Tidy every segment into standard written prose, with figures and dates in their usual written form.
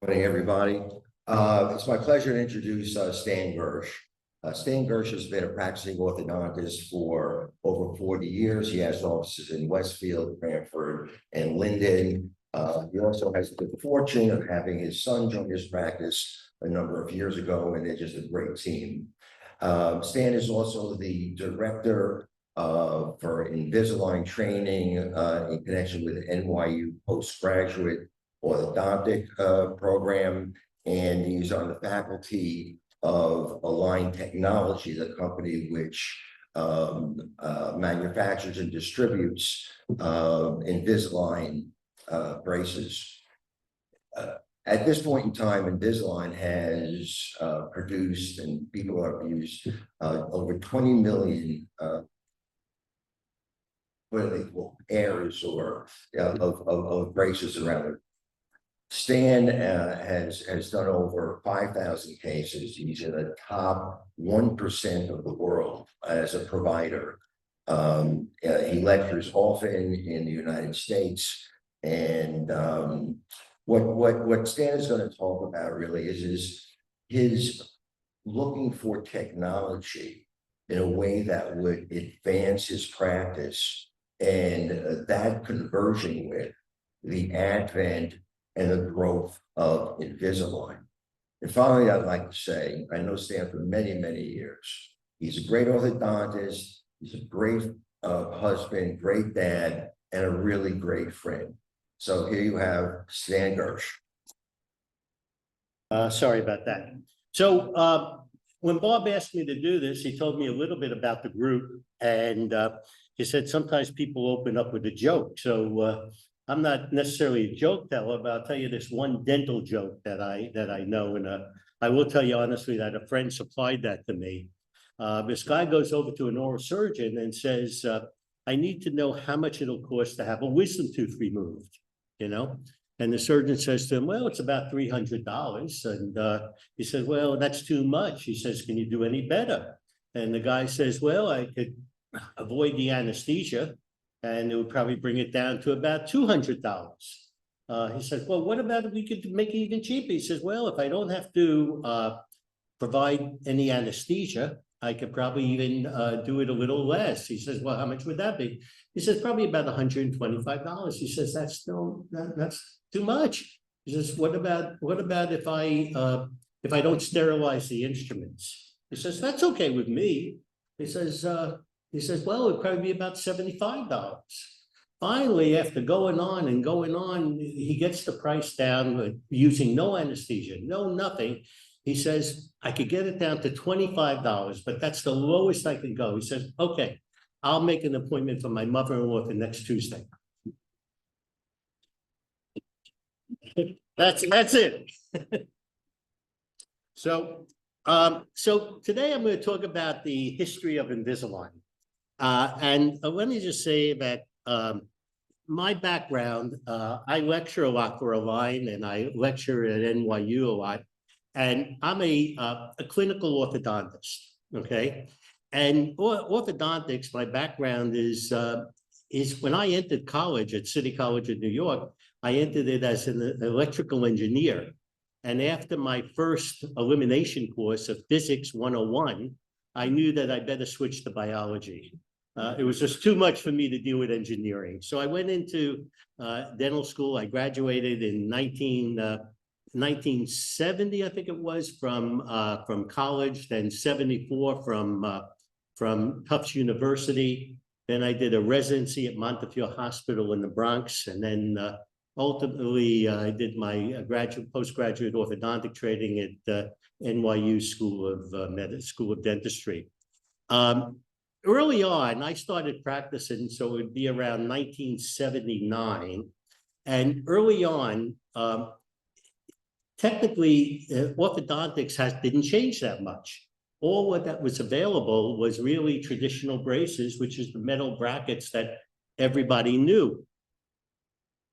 Morning, everybody. It's my pleasure to introduce Stan Gersch. Stan Gersch has been a practicing orthodontist for over 40 years. He has offices in Westfield, Cranford, and Linden. He also has the good fortune of having his son join his practice a number of years ago, and they're just a great team. Stan is also the director for Invisalign training in connection with the NYU postgraduate orthodontic program, and he's on the faculty of Align Technology, the company which manufactures and distributes Invisalign braces. At this point in time, Invisalign has produced, and people have used over 20 million what are they called, pairs or of braces around the. Stan has done over 5,000 cases. He's in the top 1% of the world as a provider. He lectures often in the United States, and what Stan is going to talk about really is his looking for technology in a way that would advance his practice, and that conversion with the advent and the growth of Invisalign. And finally, I'd like to say, I know Stan for many, many years. He's a great orthodontist. He's a great husband, great dad, and a really great friend. So here you have Stan Gersch. Sorry about that. So when Bob asked me to do this, he told me a little bit about the group, and he said sometimes people open up with a joke. So I'm not necessarily a joke teller, but I'll tell you this one dental joke that I know, and I will tell you honestly that a friend supplied that to me. This guy goes over to an oral surgeon and says, I need to know how much it'll cost to have a wisdom tooth removed, you know? And the surgeon says to him, well, it's about $300. And he says, well, that's too much. He says, can you do any better? And the guy says, well, I could avoid the anesthesia, and it would probably bring it down to about $200. He says, well, what about if we could make it even cheaper? He says, well, if I don't have to provide any anesthesia, I could probably even do it a little less. He says, well, how much would that be? He says, probably about $125. He says, that's too much. He says, what about if I don't sterilize the instruments? He says, that's okay with me. He says, well, it'd probably be about $75. Finally, after going on, he gets the price down using no anesthesia, no nothing. He says, I could get it down to $25, but that's the lowest I can go. He says, okay, I'll make an appointment for my mother-in-law for next Tuesday. That's it. So today I'm going to talk about the history of Invisalign. And let me just say that my background, I lecture a lot for Align, and I lecture at NYU a lot. And I'm a clinical orthodontist, okay? And orthodontics, my background is when I entered college at City College of New York, I entered it as an electrical engineer. And after my first elimination course of Physics 101, I knew that I better switch to biology. It was just too much for me to deal with engineering. So I went into dental school. I graduated in 1970, I think it was, from college, then 74 from Tufts University. Then I did a residency at Montefiore Hospital in the Bronx, and then ultimately I did my postgraduate orthodontic training at NYU School of Dentistry. Early on, I started practicing, so it would be around 1979, and early on, technically, orthodontics didn't change that much. All that was available was really traditional braces, which is the metal brackets that everybody knew.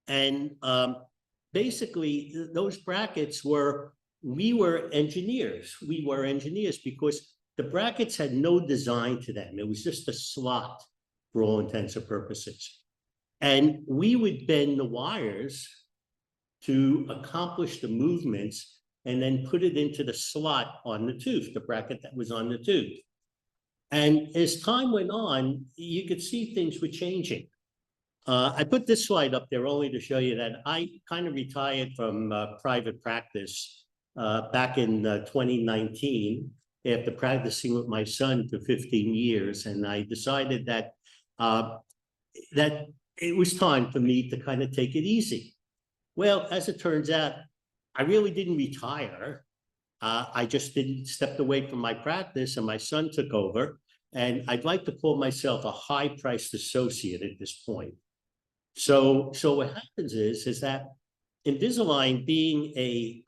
And basically, those brackets we were engineers. We were engineers because the brackets had no design to them. It was just a slot for all intents and purposes. And we would bend the wires to accomplish the movements and then put it into the slot on the tooth, the bracket that was on the tooth. And as time went on, you could see things were changing. I put this slide up there only to show you that I kind of retired from private practice back in 2019 after practicing with my son for 15 years. And I decided that that it was time for me to kind of take it easy. Well, as it turns out, I really didn't retire. I just stepped away from my practice and my son took over. And I'd like to call myself a high-priced associate at this point. So what happens is that Invisalign being a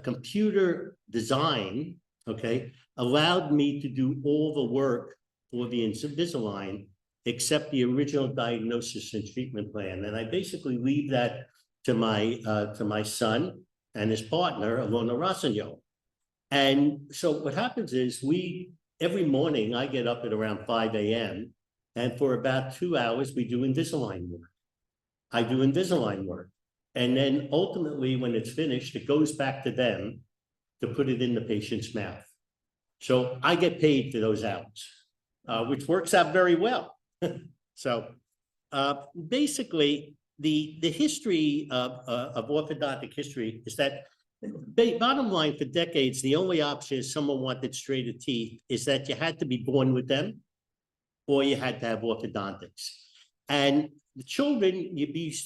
computer design, okay, allowed me to do all the work for the Invisalign except the original diagnosis and treatment plan. And I basically leave that to my son and his partner, Alona Rossignol. And so what happens is every morning I get up at around 5 a.m. and for about 2 hours, we do Invisalign work. I do Invisalign work. And then ultimately, when it's finished, it goes back to them to put it in the patient's mouth. So I get paid for those hours, which works out very well. So basically, the history of orthodontic history is that bottom line, for decades, the only option if someone wanted straighter teeth is that you had to be born with them or you had to have orthodontics. And the children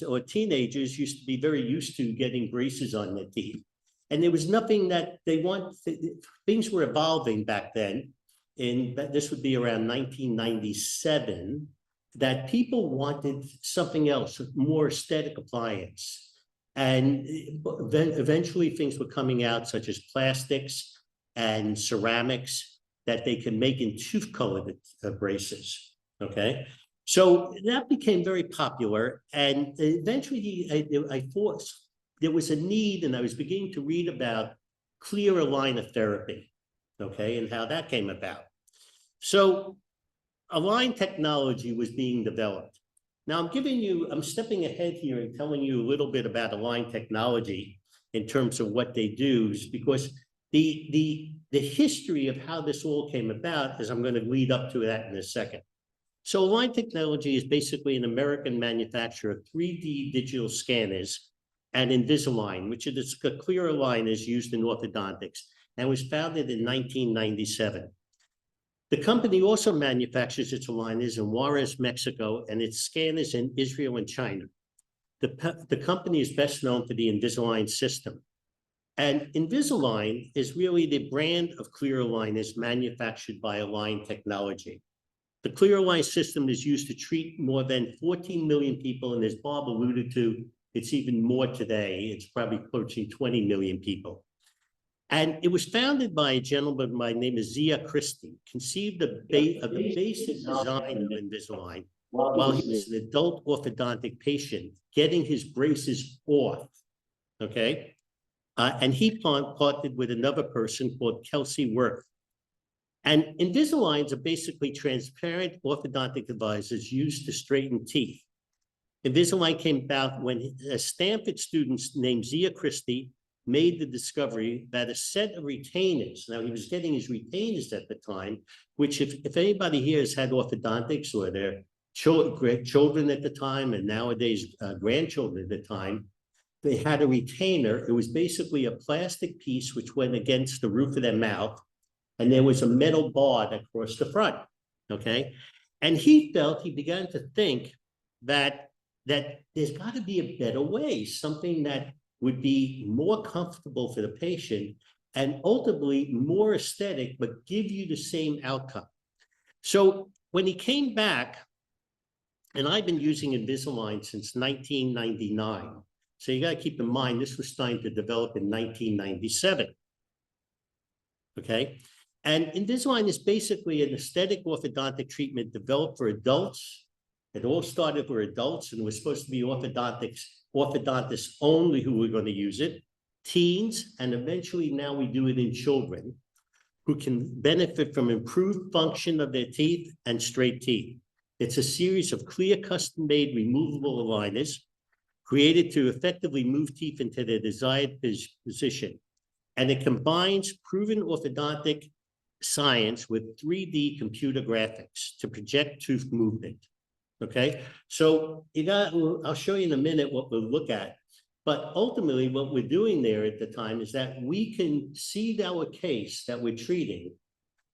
or teenagers used to be very used to getting braces on their teeth. And there was nothing that they want. Things were evolving back then. This would be around 1997, that people wanted something else, more aesthetic appliance. And then eventually things were coming out such as plastics and ceramics that they can make in tooth-colored braces, okay? So that became very popular, and eventually I thought there was a need, and I was beginning to read about clear aligner therapy, okay, and how that came about. So Align technology was being developed. Now I'm stepping ahead here and telling you a little bit about Align technology in terms of what they do, because the history of how this all came about is I'm going to lead up to that in a second. So Align Technology is basically an American manufacturer of 3D digital scanners and Invisalign, which is a clear aligners used in orthodontics, and was founded in 1997. The company also manufactures its aligners in Juarez, Mexico, and its scanners in Israel and China. The company is best known for the Invisalign system. And Invisalign is really the brand of clear aligners manufactured by Align Technology. The clear align system is used to treat more than 14 million people, and as Bob alluded to, it's even more today. It's probably approaching 20 million people. And it was founded by a gentleman by the name of Zia Christie, conceived of the basic design of Invisalign while he was an adult orthodontic patient getting his braces off, okay? And he partnered with another person called Kelsey Worth. And Invisaligns are basically transparent orthodontic devices used to straighten teeth. Invisalign came about when a Stanford student named Zia Christie made the discovery that a set of retainers, now he was getting his retainers at the time, which if anybody here has had orthodontics or their children at the time and nowadays grandchildren at the time, they had a retainer. It was basically a plastic piece which went against the roof of their mouth, and there was a metal bar that crossed the front, okay? And he began to think that there's got to be a better way, something that would be more comfortable for the patient and ultimately more aesthetic, but give you the same outcome. So when he came back, and I've been using Invisalign since 1999. So you got to keep in mind, this was starting to develop in 1997, okay? And Invisalign is basically an aesthetic orthodontic treatment developed for adults. It all started for adults and was supposed to be orthodontists only who were going to use it, teens, and eventually now we do it in children who can benefit from improved function of their teeth and straight teeth. It's a series of clear, custom-made, removable aligners. created to effectively move teeth into their desired position. And it combines proven orthodontic science with 3D computer graphics to project tooth movement. Okay, so I'll show you in a minute what we'll look at. But ultimately, what we're doing there at the time is that we can see our case that we're treating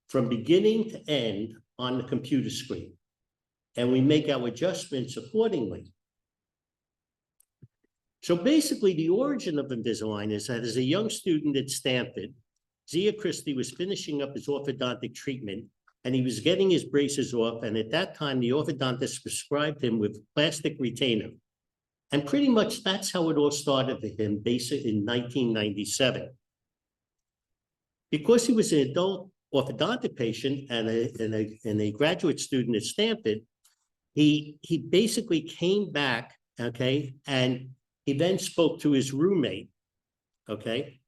from beginning to end on the computer screen. And we make our adjustments accordingly. So basically, the origin of Invisalign is that as a young student at Stanford, Zia Christie was finishing up his orthodontic treatment, and he was getting his braces off. And at that time, the orthodontist prescribed him with plastic retainer. And pretty much that's how it all started for him, basically in 1997. Because he was an adult orthodontic patient and a graduate student at Stanford, he basically came back, okay, and he then spoke to his roommate, okay,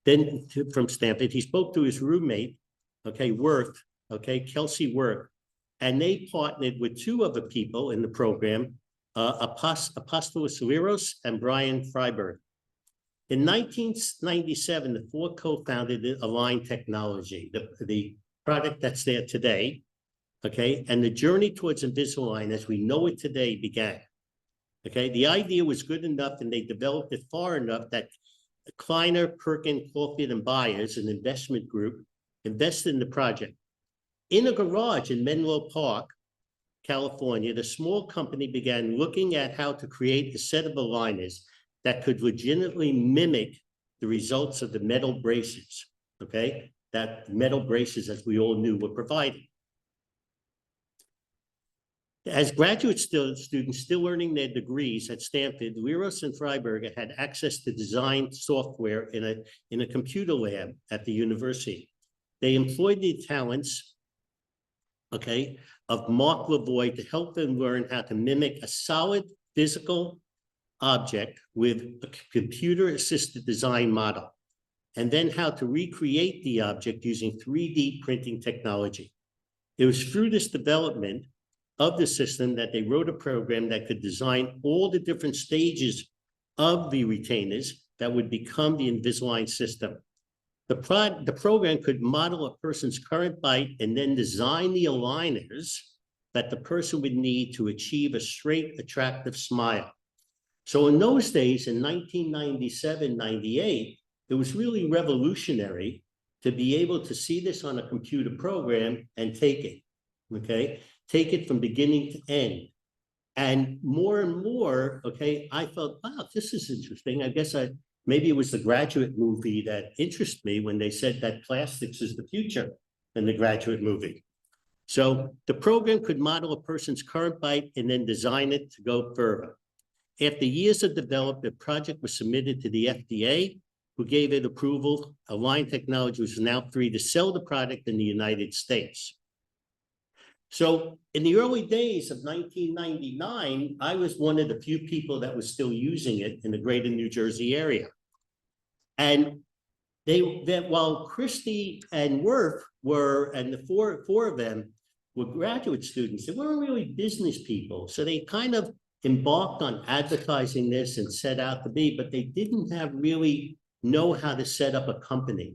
then from Stanford, he spoke to his roommate, okay, Worth, okay, Kelsey Worth, and they partnered with two other people in the program, Apostolos Liros and Brian Freiberg. In 1997, the four co-founded Align Technology, the product that's there today, okay, and the journey towards Invisalign as we know it today began. Okay, the idea was good enough and they developed it far enough that Kleiner, Perkin, Caulfield, and Byers, an investment group, invested in the project. In a garage in Menlo Park, California, the small company began looking at how to create a set of aligners that could legitimately mimic the results of the metal braces, okay? That metal braces, as we all knew, were provided. As graduate students still earning their degrees at Stanford, Liros and Freiberger had access to design software in a computer lab at the university. They employed the talents, okay, of Mark Lavoie to help them learn how to mimic a solid physical object with a computer-assisted design model, and then how to recreate the object using 3D printing technology. It was through this development of the system that they wrote a program that could design all the different stages of the retainers that would become the Invisalign system. The program could model a person's current bite and then design the aligners that the person would need to achieve a straight, attractive smile. So in those days, in 1997, 98, it was really revolutionary to be able to see this on a computer program and take it, okay? Take it from beginning to end. And more, okay, I felt, wow, this is interesting. I guess maybe it was the Graduate movie that interested me when they said that plastics is the future in the Graduate movie. So the program could model a person's current bite and then design it to go further. After years of development, the project was submitted to the FDA, who gave it approval. Align Technology was now free to sell the product in the United States. So in the early days of 1999, I was one of the few people that was still using it in the greater New Jersey area. And while Christie and Worth were, and the four of them were graduate students, they weren't really business people. So they kind of embarked on advertising this and set out to be, but they didn't really know how to set up a company.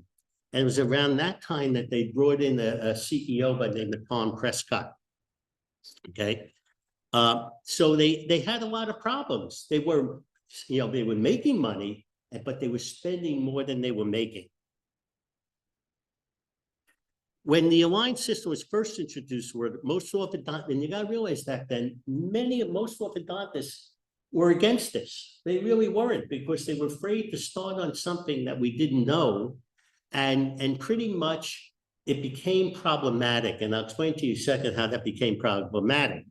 And it was around that time that they brought in a CEO by the name of Tom Prescott, okay? So they had a lot of problems. They were, they were making money, but they were spending more than they were making. When the Align system was first introduced, most orthodontists, and you got to realize that then, most orthodontists were against this. They really weren't, because they were afraid to start on something that we didn't know. And pretty much it became problematic. And I'll explain to you in a second how that became problematic,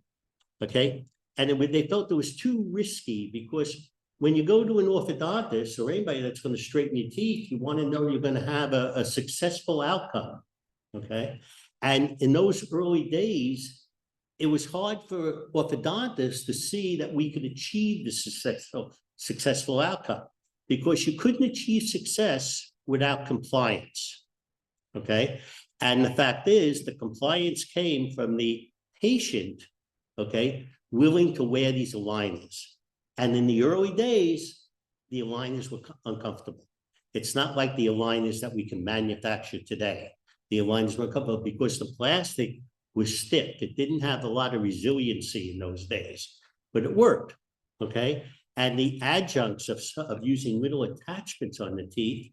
okay? And they felt it was too risky, because when you go to an orthodontist or anybody that's going to straighten your teeth, you want to know you're going to have a successful outcome, okay? And in those early days, it was hard for orthodontists to see that we could achieve the successful outcome, because you couldn't achieve success without compliance, okay? And the fact is, the compliance came from the patient, okay, willing to wear these aligners. And in the early days, the aligners were uncomfortable. It's not like the aligners that we can manufacture today. The aligners were uncomfortable because the plastic was stiff. It didn't have a lot of resiliency in those days, but it worked, okay? And the adjuncts of using little attachments on the teeth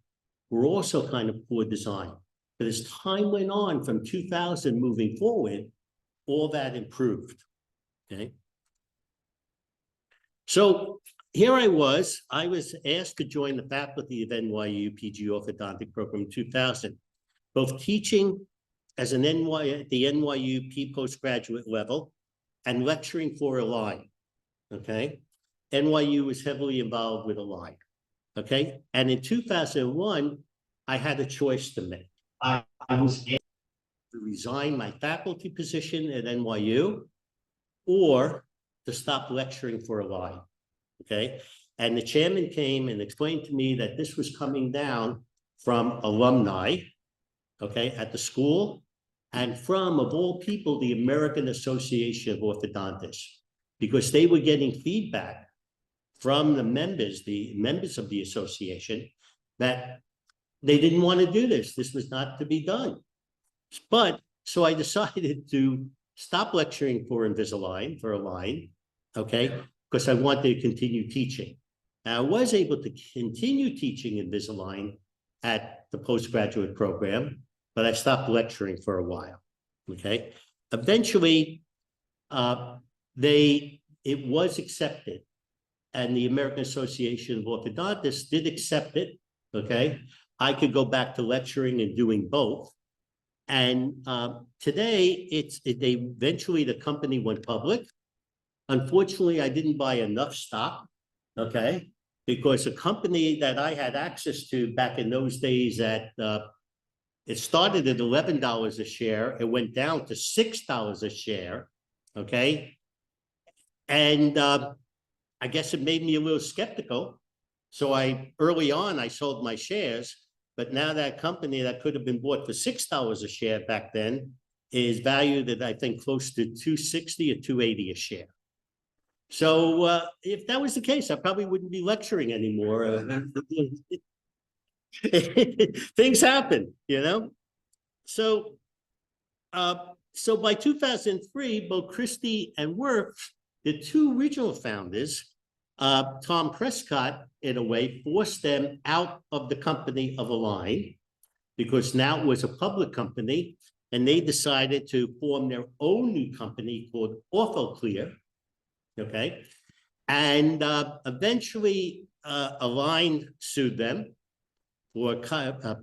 were also kind of poor design. But as time went on from 2000 moving forward, all that improved, okay? So here I was asked to join the faculty of NYU PG Orthodontic program in 2000, both teaching as at the NYU postgraduate level and lecturing for Align, okay? NYU was heavily involved with Align, okay? And in 2001, I had a choice to make. I was asked to resign my faculty position at NYU or to stop lecturing for Align, okay? And the chairman came and explained to me that this was coming down from alumni, okay, at the school, and from, of all people, the American Association of Orthodontists, because they were getting feedback from the members of the association, that they didn't want to do this. This was not to be done. But, so I decided to stop lecturing for Invisalign, for Align, okay, because I wanted to continue teaching. And I was able to continue teaching Invisalign at the postgraduate program, but I stopped lecturing for a while, okay? Eventually, it was accepted, and the American Association of Orthodontists did accept it, okay? I could go back to lecturing and doing both. And today, eventually the company went public. Unfortunately, I didn't buy enough stock, okay? Because a company that I had access to back in those days it started at $11 a share. It went down to $6 a share, okay? And I guess it made me a little skeptical. So early on, I sold my shares, but now that company that could have been bought for $6 a share back then is valued at, I think, close to $260 or $280 a share. So if that was the case, I probably wouldn't be lecturing anymore. Things happen, you know? So by 2003, both Christie and Wirth, the two original founders, Tom Prescott, in a way, forced them out of the company of Align, because now it was a public company, and they decided to form their own new company called OrthoClear, okay? And eventually, Align sued them for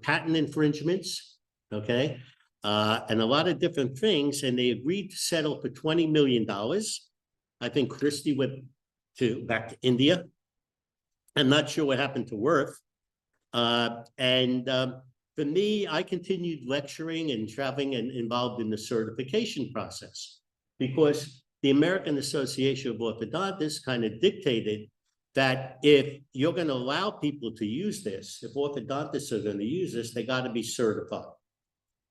patent infringements, okay? And a lot of different things, and they agreed to settle for $20 million. I think Christie went back to India. I'm not sure what happened to Wirth. For me, I continued lecturing and traveling and involved in the certification process, because the American Association of Orthodontists kind of dictated that if you're going to allow people to use this, if orthodontists are going to use this, they got to be certified.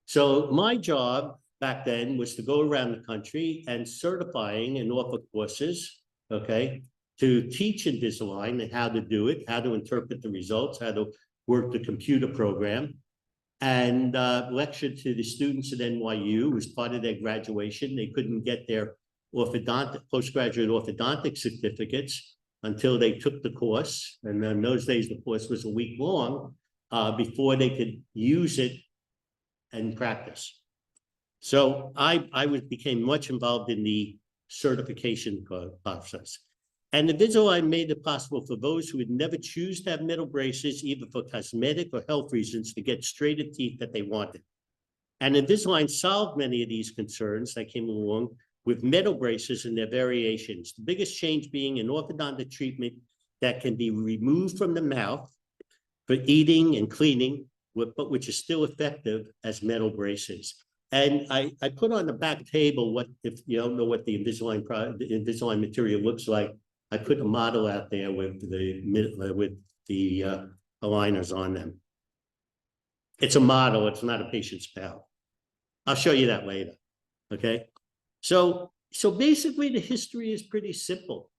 So my job back then was to go around the country and certifying and offer courses, okay, to teach Invisalign and how to do it, how to interpret the results, how to work the computer program, and lecture to the students at NYU as part of their graduation. They couldn't get their postgraduate orthodontic certificates until they took the course. And in those days, the course was a week long before they could use it and practice. So I became much involved in the certification process. And Invisalign made it possible for those who would never choose to have metal braces, either for cosmetic or health reasons, to get straighter teeth that they wanted. And Invisalign solved many of these concerns that came along with metal braces and their variations. The biggest change being an orthodontic treatment that can be removed from the mouth for eating and cleaning, but which is still effective as metal braces. And I put on the back table, what, if you don't know what the Invisalign material looks like, I put a model out there with the aligners on them. It's a model, it's not a patient's mouth. I'll show you that later, okay? So basically the history is pretty simple,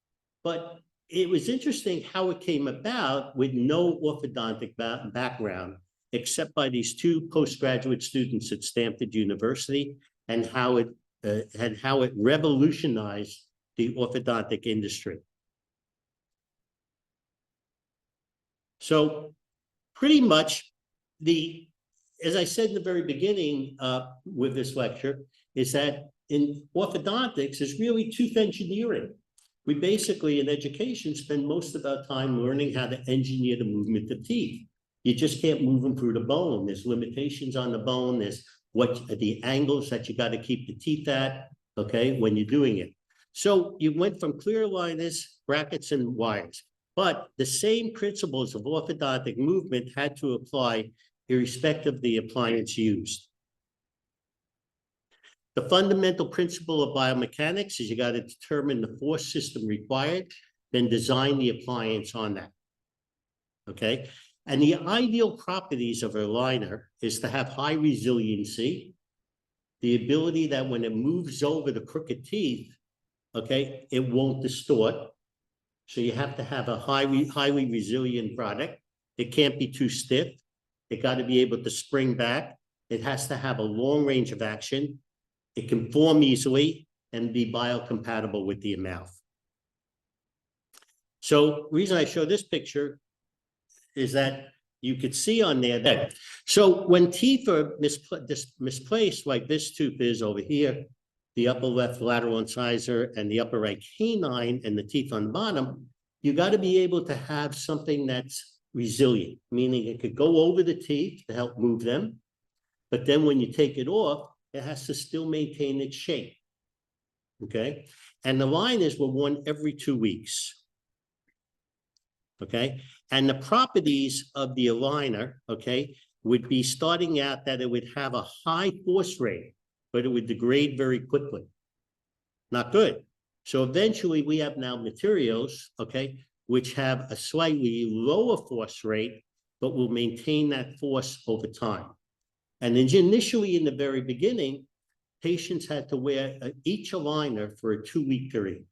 but it was interesting how it came about with no orthodontic background, except by these two postgraduate students at Stanford University, and how it revolutionized the orthodontic industry. So pretty much as I said in the very beginning with this lecture, is that in orthodontics is really tooth engineering. We basically, in education, spend most of our time learning how to engineer the movement of teeth. You just can't move them through the bone. There's limitations on the bone. There's the angles that you got to keep the teeth at, okay, when you're doing it. So you went from clear aligners, brackets, and wires. But the same principles of orthodontic movement had to apply irrespective of the appliance used. The fundamental principle of biomechanics is you got to determine the force system required, then design the appliance on that. Okay? And the ideal properties of a aligner is to have high resiliency, the ability that when it moves over the crooked teeth, okay, it won't distort. So you have to have a highly resilient product. It can't be too stiff. It got to be able to spring back. It has to have a long range of action. It can form easily and be biocompatible with the mouth. So the reason I show this picture is that you could see on there that, so when teeth are misplaced, like this tooth is over here, the upper left lateral incisor and the upper right canine and the teeth on the bottom, you got to be able to have something that's resilient, meaning it could go over the teeth to help move them. But then when you take it off, it has to still maintain its shape. Okay. And the liners were worn every 2 weeks. Okay. And the properties of the aligner, okay, would be starting out that it would have a high force rate, but it would degrade very quickly. Not good. So eventually we have now materials, okay, which have a slightly lower force rate, but will maintain that force over time. And then initially in the very beginning, patients had to wear each aligner for a 2-week period,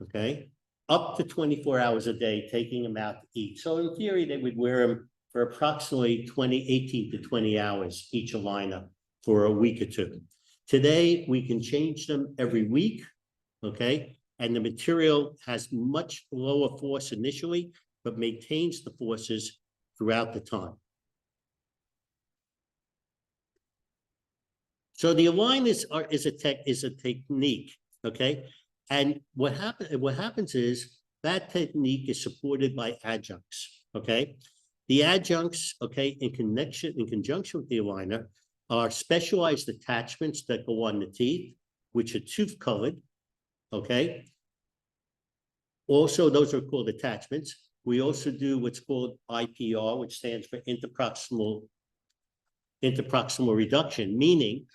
okay? Up to 24 hours a day, taking them out to eat. So in theory, they would wear them for approximately 18 to 20 hours, each aligner for a week or two. Today, we can change them every week, okay? And the material has much lower force initially, but maintains the forces throughout the time. So the align is a technique, okay? And what happens is that technique is supported by adjuncts, okay? The adjuncts, okay, in conjunction with the aligner, are specialized attachments that go on the teeth, which are tooth colored, okay? Also, those are called attachments. We also do what's called IPR, which stands for interproximal reduction, meaning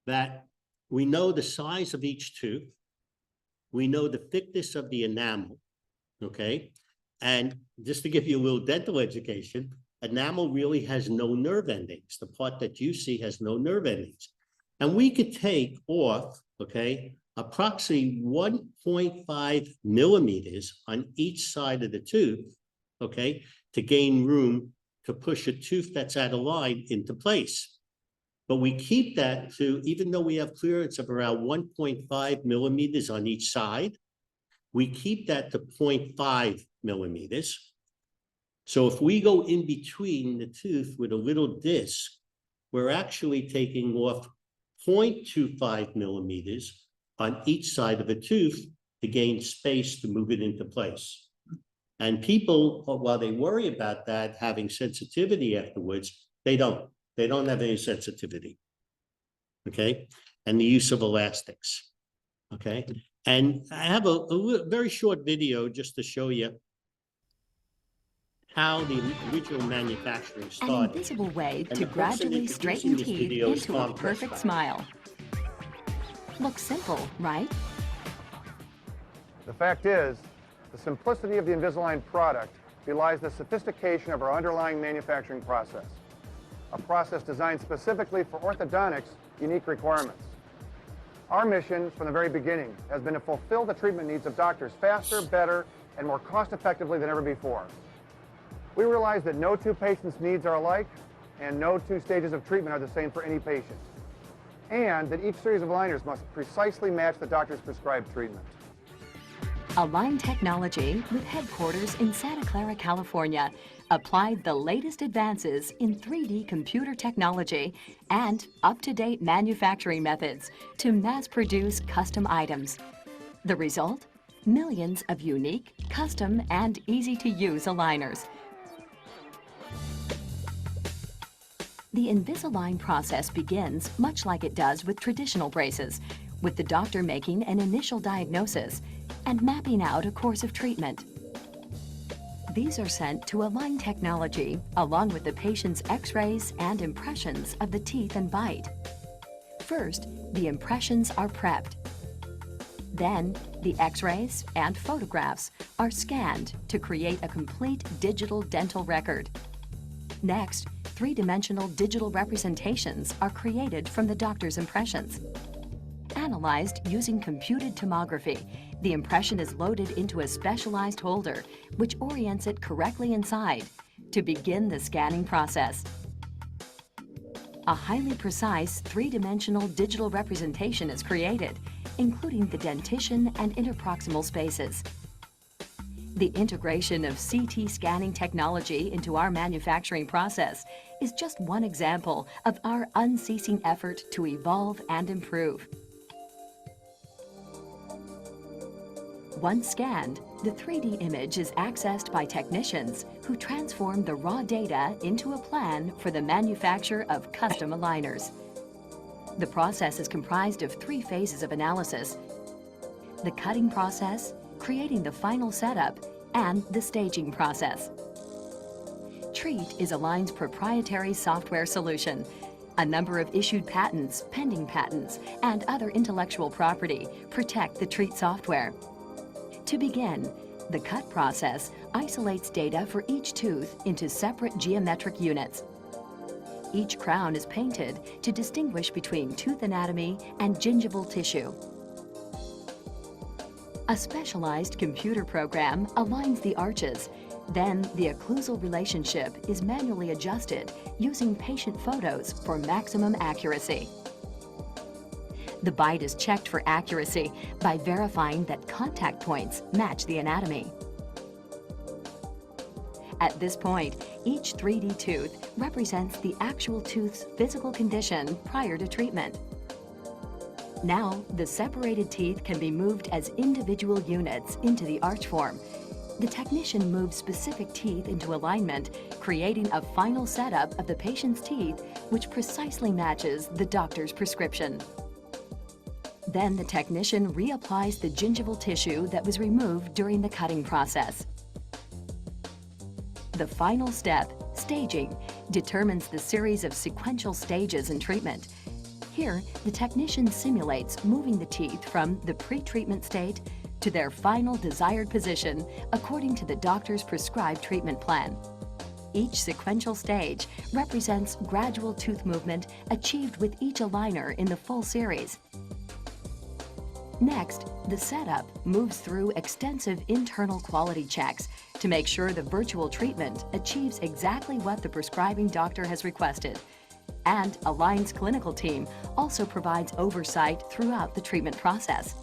that we know the size of each tooth, we know the thickness of the enamel, okay? And just to give you a little dental education, enamel really has no nerve endings. The part that you see has no nerve endings. And we could take off, okay, approximately 1.5 millimeters on each side of the tooth, okay, to gain room to push a tooth that's out of line into place. But we keep that to, even though we have clearance of around 1.5 millimeters on each side, we keep that to 0.5 millimeters. So if we go in between the tooth with a little disc, we're actually taking off 0.25 millimeters on each side of a tooth to gain space to move it into place. And people, while they worry about that having sensitivity afterwards, they don't. They don't have any sensitivity, okay? And the use of elastics, okay? And I have a very short video just to show you how the original manufacturing started. An invisible way to gradually straighten teeth into a perfect smile. Looks simple, right? The fact is, the simplicity of the Invisalign product belies the sophistication of our underlying manufacturing process. A process designed specifically for orthodontics' unique requirements. Our mission from the very beginning has been to fulfill the treatment needs of doctors faster, better, and more cost-effectively than ever before. We realize that no two patients' needs are alike, and no two stages of treatment are the same for any patient, and that each series of aligners must precisely match the doctor's prescribed treatment. Align Technology, with headquarters in Santa Clara, California, applied the latest advances in 3D computer technology and up-to-date manufacturing methods to mass-produce custom items. The result? Millions of unique, custom, and easy-to-use aligners. The Invisalign process begins much like it does with traditional braces, with the doctor making an initial diagnosis and mapping out a course of treatment. These are sent to Align Technology along with the patient's x-rays and impressions of the teeth and bite. First, the impressions are prepped. Then, the x-rays and photographs are scanned to create a complete digital dental record. Next, three-dimensional digital representations are created from the doctor's impressions. Analyzed using computed tomography, the impression is loaded into a specialized holder, which orients it correctly inside to begin the scanning process. A highly precise three-dimensional digital representation is created, including the dentition and interproximal spaces. The integration of CT scanning technology into our manufacturing process is just one example of our unceasing effort to evolve and improve. Once scanned, the 3D image is accessed by technicians who transform the raw data into a plan for the manufacture of custom aligners. The process is comprised of 3 phases of analysis: the cutting process, creating the final setup, and the staging process. Treat is Align's proprietary software solution. A number of issued patents, pending patents, and other intellectual property protect the Treat software. To begin, the cut process isolates data for each tooth into separate geometric units. Each crown is painted to distinguish between tooth anatomy and gingival tissue. A specialized computer program aligns the arches. Then the occlusal relationship is manually adjusted using patient photos for maximum accuracy. The bite is checked for accuracy by verifying that contact points match the anatomy. At this point, each 3D tooth represents the actual tooth's physical condition prior to treatment. Now, the separated teeth can be moved as individual units into the arch form. The technician moves specific teeth into alignment, creating a final setup of the patient's teeth which precisely matches the doctor's prescription. Then the technician reapplies the gingival tissue that was removed during the cutting process. The final step, staging, determines the series of sequential stages in treatment. Here, the technician simulates moving the teeth from the pre-treatment state to their final desired position according to the doctor's prescribed treatment plan. Each sequential stage represents gradual tooth movement achieved with each aligner in the full series. Next, the setup moves through extensive internal quality checks to make sure the virtual treatment achieves exactly what the prescribing doctor has requested. And Align's clinical team also provides oversight throughout the treatment process.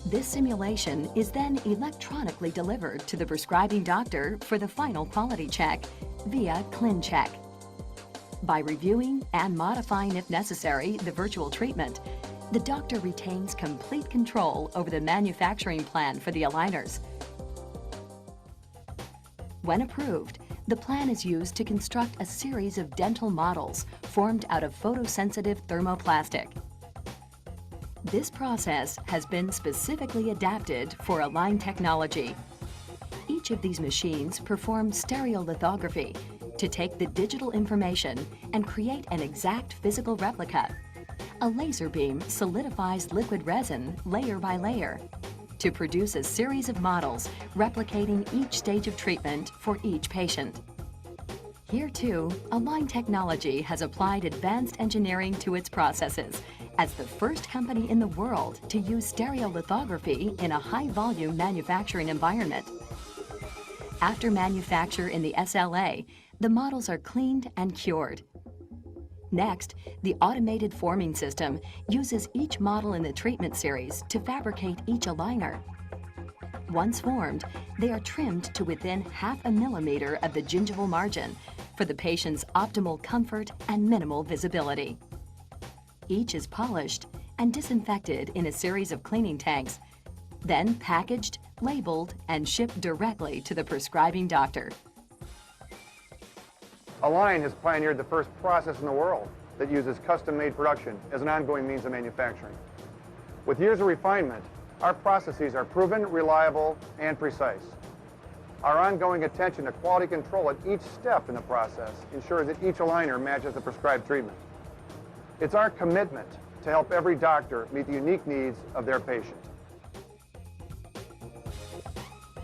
This simulation is then electronically delivered to the prescribing doctor for the final quality check via ClinCheck. By reviewing and modifying, if necessary, the virtual treatment, the doctor retains complete control over the manufacturing plan for the aligners. When approved, the plan is used to construct a series of dental models formed out of photosensitive thermoplastic. This process has been specifically adapted for Align Technology. Each of these machines performs stereolithography to take the digital information and create an exact physical replica. A laser beam solidifies liquid resin layer by layer to produce a series of models replicating each stage of treatment for each patient. Here too, Align Technology has applied advanced engineering to its processes as the first company in the world to use stereolithography in a high-volume manufacturing environment. After manufacture in the SLA, the models are cleaned and cured. Next, the automated forming system uses each model in the treatment series to fabricate each aligner. Once formed, they are trimmed to within 0.5 millimeter of the gingival margin for the patient's optimal comfort and minimal visibility. Each is polished and disinfected in a series of cleaning tanks, then packaged, labeled, and shipped directly to the prescribing doctor. Align has pioneered the first process in the world that uses custom-made production as an ongoing means of manufacturing. With years of refinement, our processes are proven, reliable, and precise. Our ongoing attention to quality control at each step in the process ensures that each aligner matches the prescribed treatment. It's our commitment to help every doctor meet the unique needs of their patient.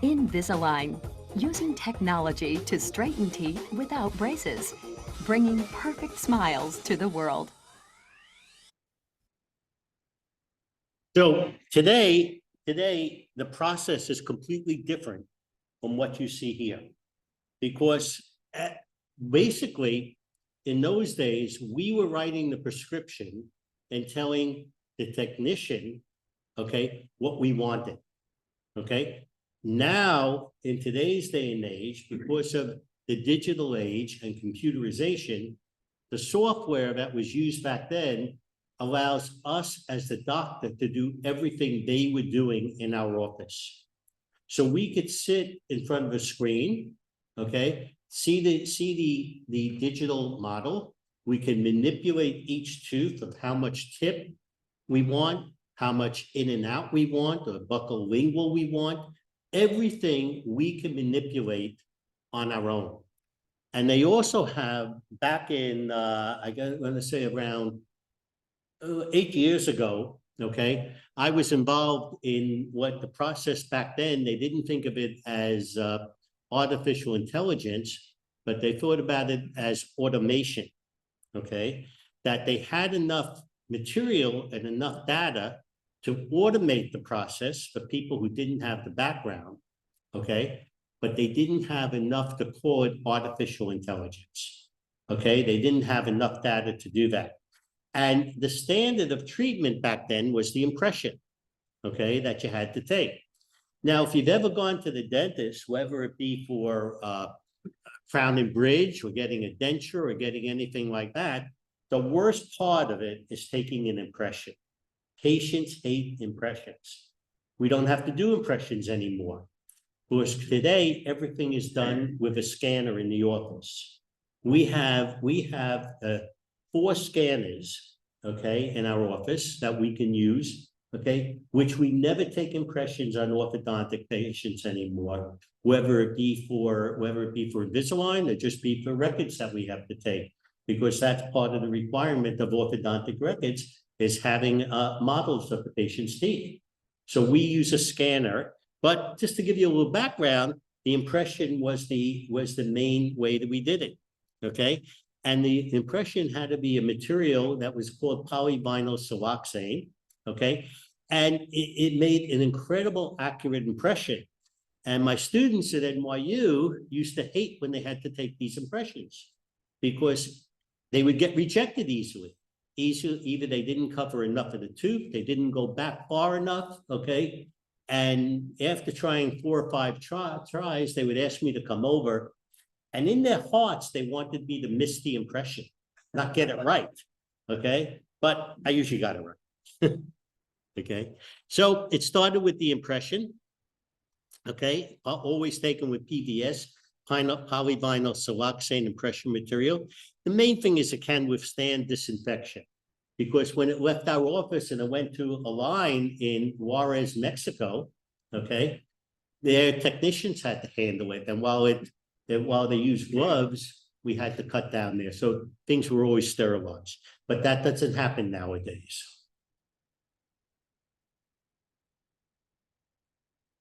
Invisalign, using technology to straighten teeth without braces, bringing perfect smiles to the world. So today, the process is completely different from what you see here. Because basically, in those days, we were writing the prescription and telling the technician, okay, what we wanted, okay? Now, in today's day and age, because of the digital age and computerization, the software that was used back then allows us as the doctor to do everything they were doing in our office. So we could sit in front of a screen, okay, see the digital model. We can manipulate each tooth of how much tip we want, how much in and out we want, or buccal lingual we want. Everything we can manipulate on our own. And they also have, back in, I want to say around 8 years ago, okay, I was involved in what the process back then, they didn't think of it as artificial intelligence, but they thought about it as automation, okay, that they had enough material and enough data to automate the process for people who didn't have the background, okay, but they didn't have enough to call it artificial intelligence, okay? They didn't have enough data to do that. And the standard of treatment back then was the impression, okay, that you had to take. Now, if you've ever gone to the dentist, whether it be for crown and bridge or getting a denture or getting anything like that, the worst part of it is taking an impression. Patients hate impressions. We don't have to do impressions anymore, because today everything is done with a scanner in the office. We have 4 scanners, okay, in our office that we can use, okay, which we never take impressions on orthodontic patients anymore, whether it be for Invisalign or just be for records that we have to take, because that's part of the requirement of orthodontic records, is having models of the patient's teeth. So we use a scanner, but just to give you a little background, the impression was the main way that we did it, okay? And the impression had to be a material that was called polyvinyl siloxane, okay? And it made an incredible accurate impression. And my students at NYU used to hate when they had to take these impressions, because they would get rejected easily. Either they didn't cover enough of the tooth, they didn't go back far enough, okay? And after trying 4 or 5 tries, they would ask me to come over. And in their hearts, they wanted me to miss the impression, not get it right, okay? But I usually got it right, okay? So it started with the impression, okay? Always taken with PVS, polyvinyl siloxane impression material. The main thing is it can withstand disinfection, because when it left our office and it went to a line in Juarez, Mexico, okay, their technicians had to handle it. And while they used gloves, we had to cut down there. So things were always sterilized, but that doesn't happen nowadays.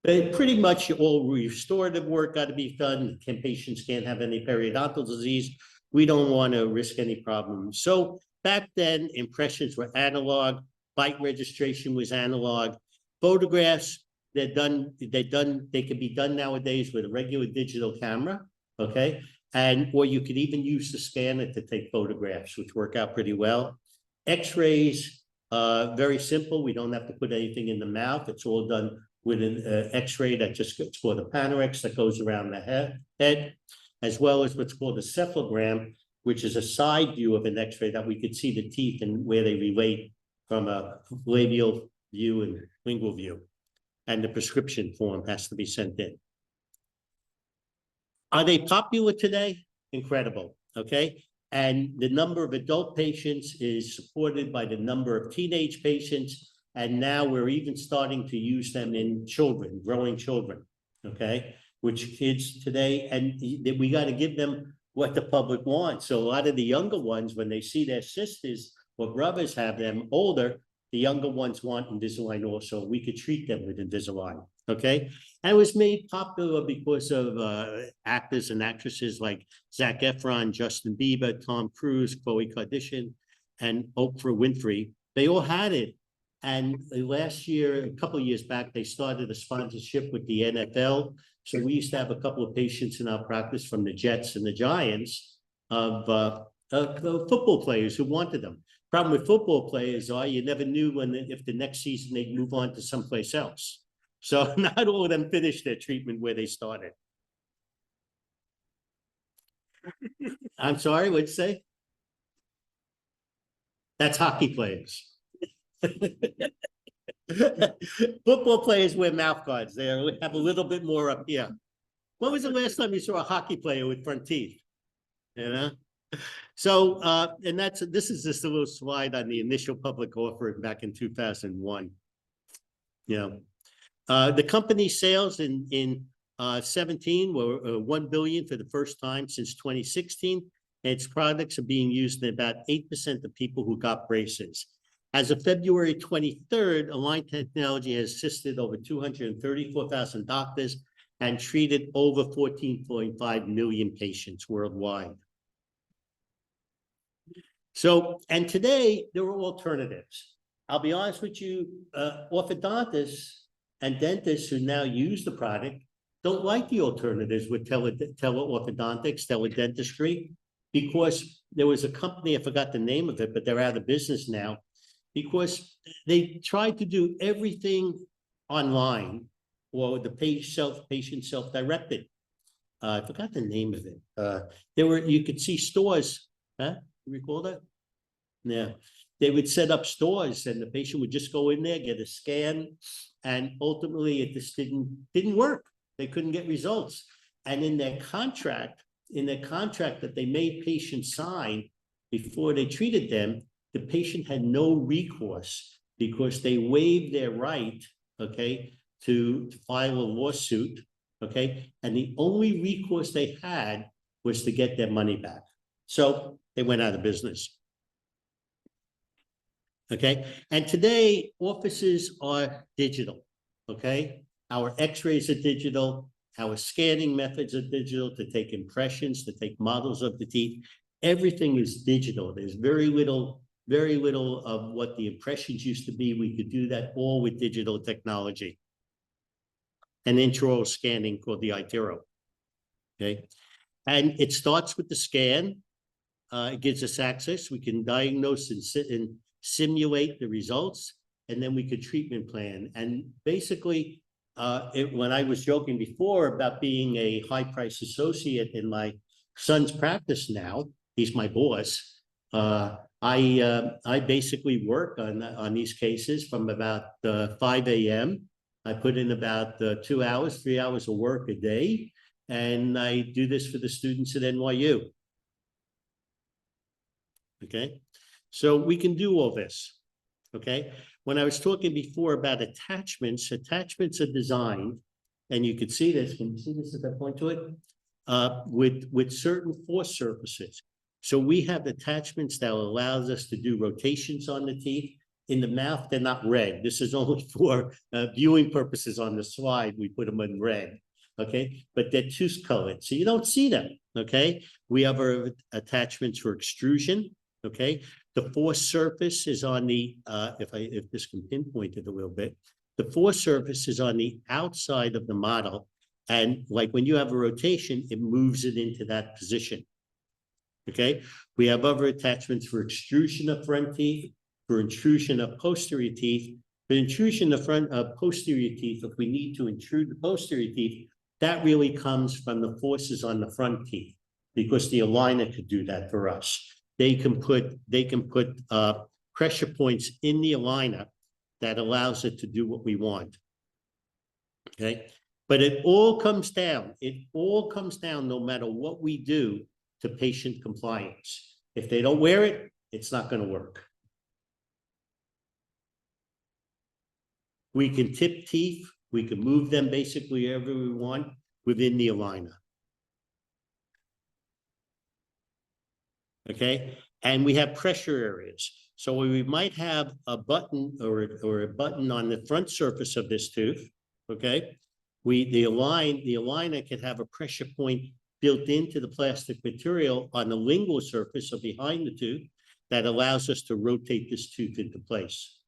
But pretty much all restorative work got to be done. Patients can't have any periodontal disease. We don't want to risk any problems. So back then, impressions were analog, bite registration was analog. Photographs, they can be done nowadays with a regular digital camera, okay? Or you could even use the scanner to take photographs, which work out pretty well. X-rays, very simple. We don't have to put anything in the mouth. It's all done with an X-ray that just gets called a Panorex that goes around the head, as well as what's called a cephalogram, which is a side view of an X-ray that we could see the teeth and where they relate from a labial view and lingual view. And the prescription form has to be sent in. Are they popular today? Incredible, okay? And the number of adult patients is supported by the number of teenage patients. And now we're even starting to use them in children, growing children, okay? Which kids today, and we got to give them what the public wants. So a lot of the younger ones, when they see their sisters or brothers have them older, the younger ones want Invisalign also. We could treat them with Invisalign, okay? And it was made popular because of actors and actresses like Zac Efron, Justin Bieber, Tom Cruise, Khloe Kardashian, and Oprah Winfrey. They all had it. And last year, a couple of years back, they started a sponsorship with the NFL. So we used to have a couple of patients in our practice from the Jets and the Giants of football players who wanted them. Problem with football players are you never knew if the next season they'd move on to someplace else. So not all of them finished their treatment where they started. I'm sorry, what'd you say? That's hockey players. Football players wear mouth guards. They have a little bit more up here. When was the last time you saw a hockey player with front teeth? You know? So, and this is just a little slide on the initial public offering back in 2001. You know, the company sales in 17 were $1 billion for the first time since 2016. Its products are being used in about 8% of people who got braces. As of February 23rd, Align Technology has assisted over 234,000 doctors and treated over 14.5 million patients worldwide. So, and today there are alternatives. I'll be honest with you, orthodontists and dentists who now use the product don't like the alternatives with teleorthodontics, teledentistry, because there was a company, I forgot the name of it, but they're out of business now, because they tried to do everything online or the patient self-directed. I forgot the name of it. You could see stores, huh? You recall that? Yeah. They would set up stores and the patient would just go in there, get a scan, and ultimately it just didn't work. They couldn't get results. And in their contract that they made patients sign before they treated them, the patient had no recourse because they waived their right, okay, to file a lawsuit, okay? And the only recourse they had was to get their money back. So they went out of business. Okay, and today offices are digital, okay? Our x-rays are digital, our scanning methods are digital to take impressions, to take models of the teeth. Everything is digital. There's very little of what the impressions used to be. We could do that all with digital technology. And intraoral scanning called the iTero, okay? And it starts with the scan. It gives us access. We can diagnose and simulate the results, and then we could treatment plan. And basically, when I was joking before about being a high-price associate in my son's practice now, he's my boss. I basically work on these cases from about 5 a.m. I put in about 3 hours of work a day, and I do this for the students at NYU. Okay, so we can do all this. Okay, when I was talking before about attachments are designed, and you can see this. Can you see this as I point to it? With certain force surfaces. So we have attachments that allows us to do rotations on the teeth. In the mouth, they're not red. This is only for viewing purposes on the slide. We put them in red, okay? But they're tooth-colored, so you don't see them, okay? We have our attachments for extrusion, okay? The force surface is on the, if this can pinpoint it a little bit, the force surface is on the outside of the model. And like when you have a rotation, it moves it into that position. Okay, we have other attachments for extrusion of front teeth, for intrusion of posterior teeth. For intrusion of front posterior teeth, if we need to intrude the posterior teeth, that really comes from the forces on the front teeth, because the aligner could do that for us. They can put pressure points in the aligner that allows it to do what we want. Okay, but it all comes down no matter what we do, to patient compliance. If they don't wear it, it's not going to work. We can tip teeth, we can move them basically wherever we want within the aligner. Okay, and we have pressure areas. So we might have a button or a button on the front surface of this tooth. Okay, the aligner can have a pressure point built into the plastic material on the lingual surface or behind the tooth that allows us to rotate this tooth into place.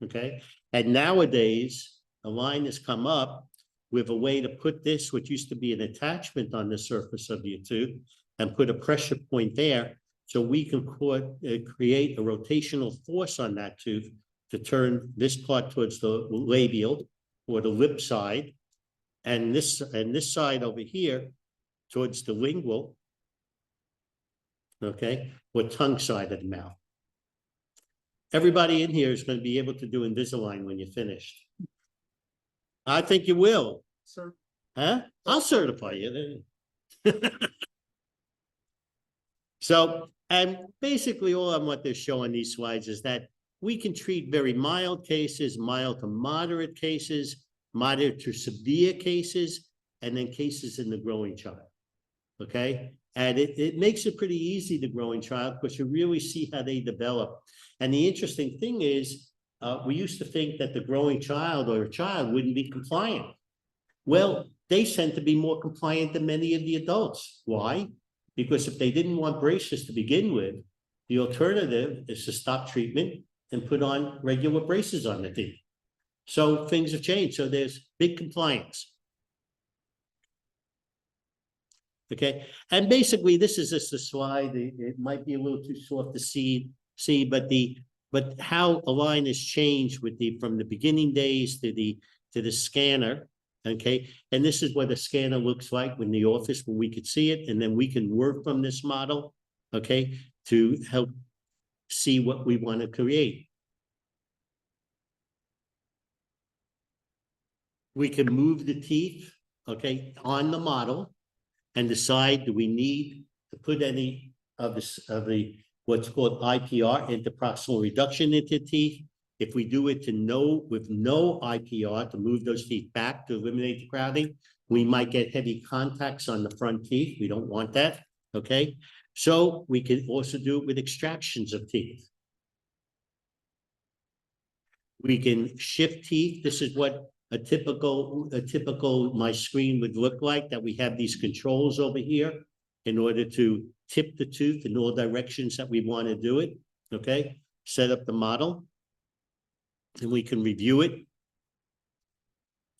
Okay, and nowadays aligners come up with a way to put this, which used to be an attachment on the surface of your tooth, and put a pressure point there, so we can create a rotational force on that tooth to turn this part towards the labial or the lip side, and this side over here towards the lingual, okay, or tongue side of the mouth. Everybody in here is going to be able to do Invisalign when you're finished. I think you will. Sir. Huh? I'll certify you. So, and basically all of what they're showing these slides is that we can treat very mild cases, mild to moderate cases, moderate to severe cases, and then cases in the growing child. Okay, and it makes it pretty easy, the growing child, because you really see how they develop. And the interesting thing is, we used to think that the growing child or a child wouldn't be compliant. Well, they tend to be more compliant than many of the adults. Why? Because if they didn't want braces to begin with, the alternative is to stop treatment and put on regular braces on the teeth. So things have changed. So there's big compliance. Okay, and basically this is just a slide. It might be a little too soft to see, but how Align has changed with from the beginning days to the scanner. Okay, and this is what the scanner looks like in the office when we could see it, and then we can work from this model, okay, to help see what we want to create. We can move the teeth, okay, on the model, and decide, do we need to put any of the what's called IPR, interproximal reduction into teeth? If we do it with no IPR to move those teeth back to eliminate the crowding, we might get heavy contacts on the front teeth. We don't want that, okay? So we can also do it with extractions of teeth. We can shift teeth. This is what a typical my screen would look like, that we have these controls over here in order to tip the tooth in all directions that we want to do it. Okay, set up the model and we can review it.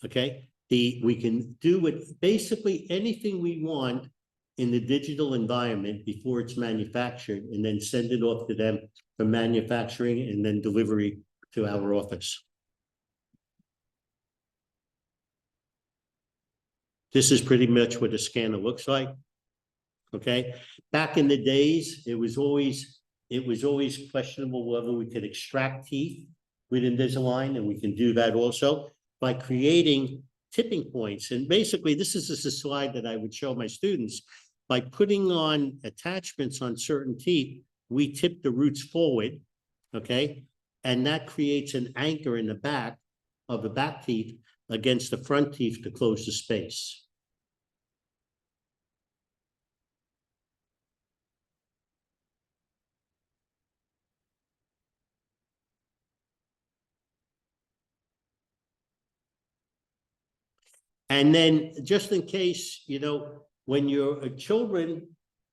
Okay, we can do it basically anything we want in the digital environment before it's manufactured, and then send it off to them for manufacturing and then delivery to our office. This is pretty much what a scanner looks like. Okay, back in the days, it was always questionable whether we could extract teeth with Invisalign, and we can do that also by creating tipping points. And basically, this is just a slide that I would show my students. By putting on attachments on certain teeth, we tip the roots forward, okay, and that creates an anchor in the back of the back teeth against the front teeth to close the space. And then just in case, you know, when you're children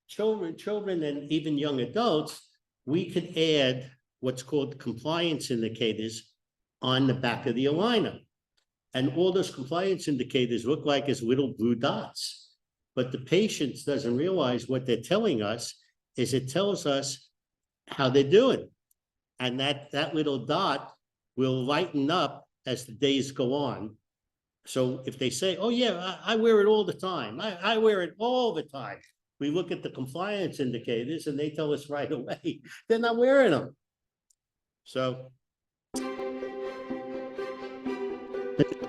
and even young adults, we could add what's called compliance indicators on the back of the aligner. And all those compliance indicators look like as little blue dots. But the patient doesn't realize what they're telling us is it tells us how they're doing. And that little dot will lighten up as the days go on. So if they say, oh yeah, I wear it all the time. I wear it all the time. We look at the compliance indicators and they tell us right away, they're not wearing them. So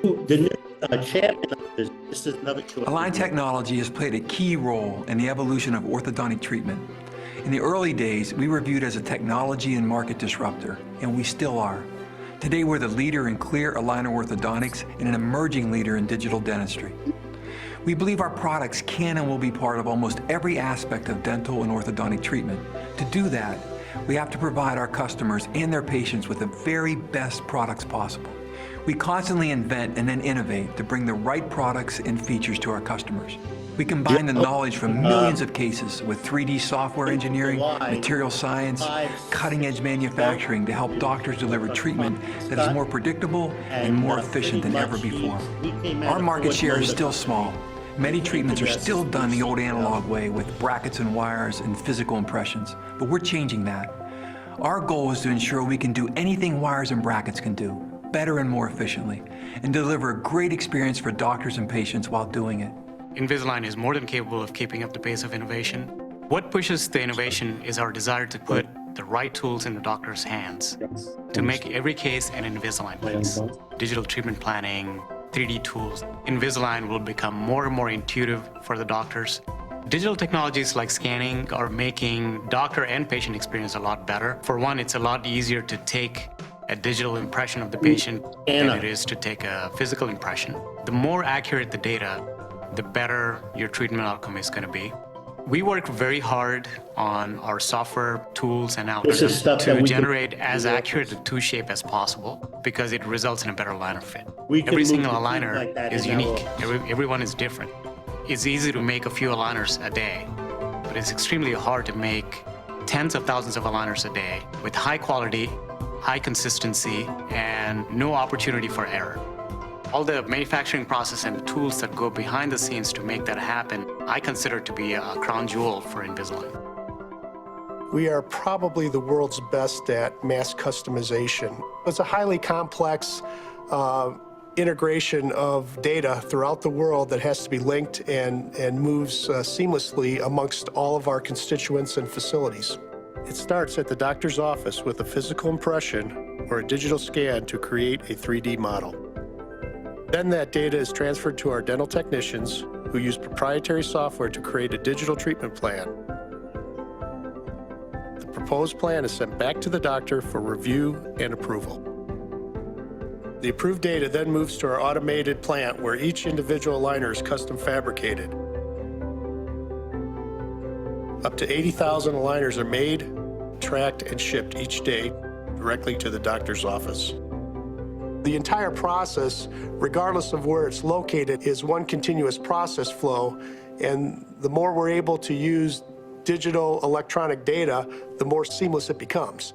the new chairman of this is another choice. Align technology has played a key role in the evolution of orthodontic treatment. In the early days, we were viewed as a technology and market disruptor, and we still are. Today, we're the leader in clear aligner orthodontics and an emerging leader in digital dentistry. We believe our products can and will be part of almost every aspect of dental and orthodontic treatment. To do that, we have to provide our customers and their patients with the very best products possible. We constantly invent and then innovate to bring the right products and features to our customers. We combine the knowledge from millions of cases with 3D software engineering, material science, cutting-edge manufacturing to help doctors deliver treatment that is more predictable and more efficient than ever before. Our market share is still small. Many treatments are still done the old analog way with brackets and wires and physical impressions, but we're changing that. Our goal is to ensure we can do anything wires and brackets can do, better and more efficiently, and deliver a great experience for doctors and patients while doing it. Invisalign is more than capable of keeping up the pace of innovation. What pushes the innovation is our desire to put the right tools in the doctor's hands to make every case an Invisalign case. Digital treatment planning, 3D tools. Invisalign will become more and more intuitive for the doctors. Digital technologies like scanning are making doctor and patient experience a lot better. For one, it's a lot easier to take a digital impression of the patient than it is to take a physical impression. The more accurate the data, the better your treatment outcome is going to be. We work very hard on our software tools and algorithms to generate as accurate a tooth shape as possible because it results in a better aligner fit. Every single aligner is unique. Everyone is different. It's easy to make a few aligners a day, but it's extremely hard to make tens of thousands of aligners a day with high quality, high consistency, and no opportunity for error. All the manufacturing process and the tools that go behind the scenes to make that happen, I consider to be a crown jewel for Invisalign. We are probably the world's best at mass customization. It's a highly complex integration of data throughout the world that has to be linked and moves seamlessly amongst all of our constituents and facilities. It starts at the doctor's office with a physical impression or a digital scan to create a 3D model. Then that data is transferred to our dental technicians who use proprietary software to create a digital treatment plan. The proposed plan is sent back to the doctor for review and approval. The approved data then moves to our automated plant where each individual aligner is custom fabricated. Up to 80,000 aligners are made, tracked, and shipped each day directly to the doctor's office. The entire process, regardless of where it's located, is one continuous process flow, and the more we're able to use digital electronic data, the more seamless it becomes.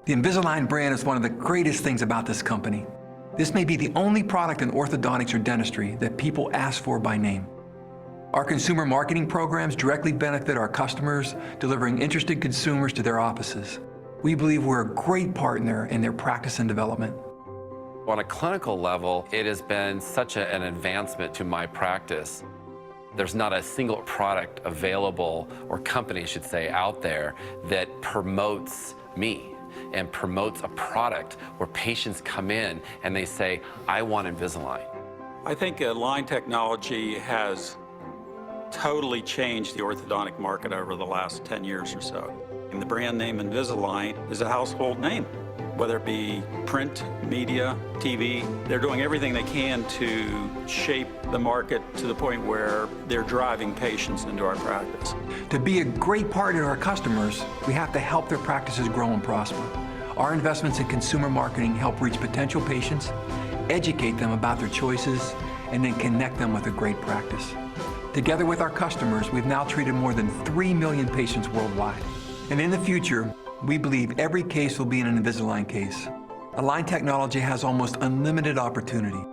The Invisalign brand is one of the greatest things about this company. This may be the only product in orthodontics or dentistry that people ask for by name. Our consumer marketing programs directly benefit our customers, delivering interested consumers to their offices. We believe we're a great partner in their practice and development. On a clinical level, it has been such an advancement to my practice. There's not a single product available, or company, I should say, out there that promotes me and promotes a product where patients come in and they say, I want Invisalign. I think Align technology has totally changed the orthodontic market over the last 10 years or so. And the brand name Invisalign is a household name. Whether it be print, media, TV, they're doing everything they can to shape the market to the point where they're driving patients into our practice. To be a great partner to our customers, we have to help their practices grow and prosper. Our investments in consumer marketing help reach potential patients, educate them about their choices, and then connect them with a great practice. Together with our customers, we've now treated more than 3 million patients worldwide. And in the future, we believe every case will be an Invisalign case. Align technology has almost unlimited opportunity.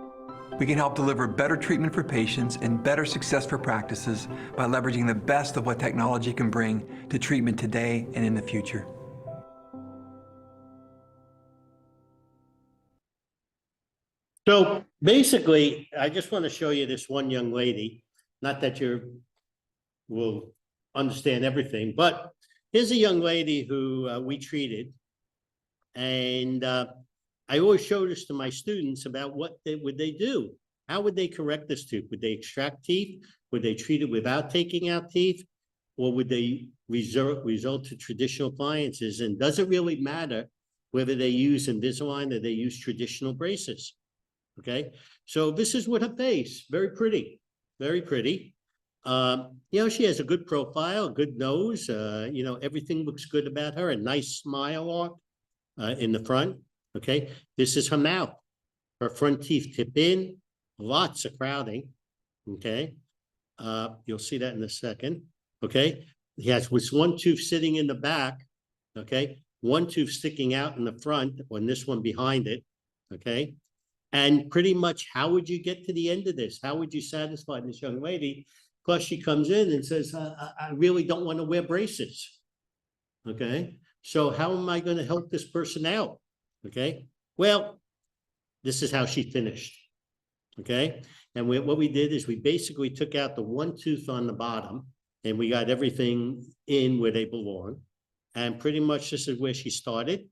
We can help deliver better treatment for patients and better success for practices by leveraging the best of what technology can bring to treatment today and in the future. So basically, I just want to show you this one young lady, not that you will understand everything, but here's a young lady who we treated. And I always show this to my students about what would they do. How would they correct this tooth? Would they extract teeth? Would they treat it without taking out teeth? Or would they resort to traditional appliances? And does it really matter whether they use Invisalign or they use traditional braces? Okay, so this is what her face, very pretty, very pretty. You know, she has a good profile, a good nose, you know, everything looks good about her, a nice smile arc in the front. Okay, this is her mouth. Her front teeth tip in, lots of crowding. Okay, you'll see that in a second. Okay, he has this one tooth sitting in the back. Okay, one tooth sticking out in the front, and this one behind it. Okay. And pretty much, how would you get to the end of this? How would you satisfy this young lady? Plus, she comes in and says, I really don't want to wear braces. Okay, so how am I going to help this person out? Okay, well, this is how she finished. Okay, and what we did is we basically took out the one tooth on the bottom and we got everything in where they belong. And pretty much this is where she started.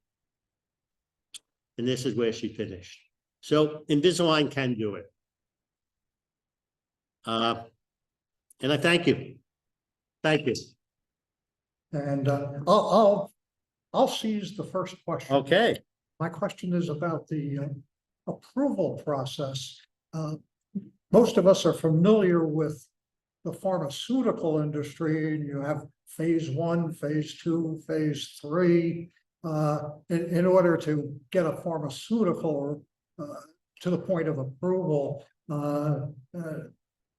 And this is where she finished. So Invisalign can do it. And I thank you. Thank you. And I'll seize the first question. Okay. My question is about the approval process. Most of us are familiar with the pharmaceutical industry, and you have phase 1, phase 2, phase 3. In order to get a pharmaceutical to the point of approval.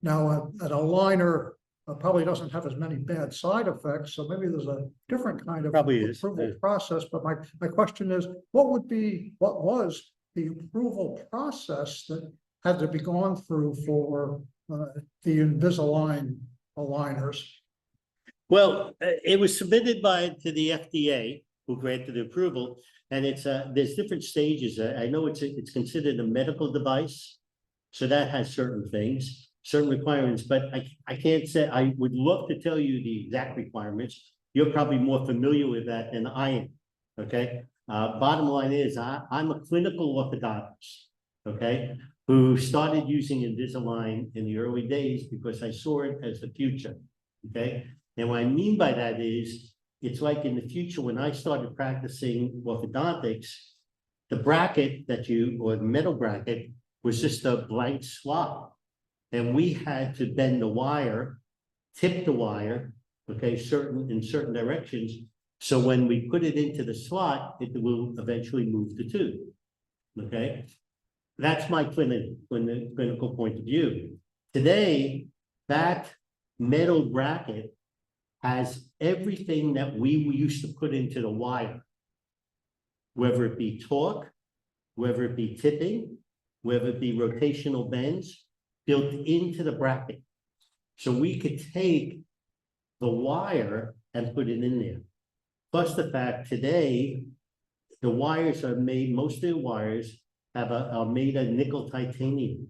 Now, an aligner probably doesn't have as many bad side effects, so maybe there's a different kind of approval process. But my question is, what was the approval process that had to be gone through for the Invisalign aligners? Well, it was submitted to the FDA, who granted the approval, and it's there's different stages. I know it's considered a medical device, so that has certain things, certain requirements, but I can't say. I would love to tell you the exact requirements. You're probably more familiar with that than I am. Okay. Bottom line is, I'm a clinical orthodontist. Okay, who started using Invisalign in the early days because I saw it as the future. Okay, and what I mean by that is, it's like in the future when I started practicing orthodontics, the bracket or the metal bracket was just a blank slot. And we had to bend the wire, tip the wire, okay, in certain directions. So when we put it into the slot, it will eventually move the tooth. Okay, that's my clinical point of view. Today, that metal bracket has everything that we used to put into the wire, whether it be torque, whether it be tipping, whether it be rotational bends, built into the bracket. So we could take the wire and put it in there. Plus the fact today, the wires are made, most of the wires are made of nickel titanium.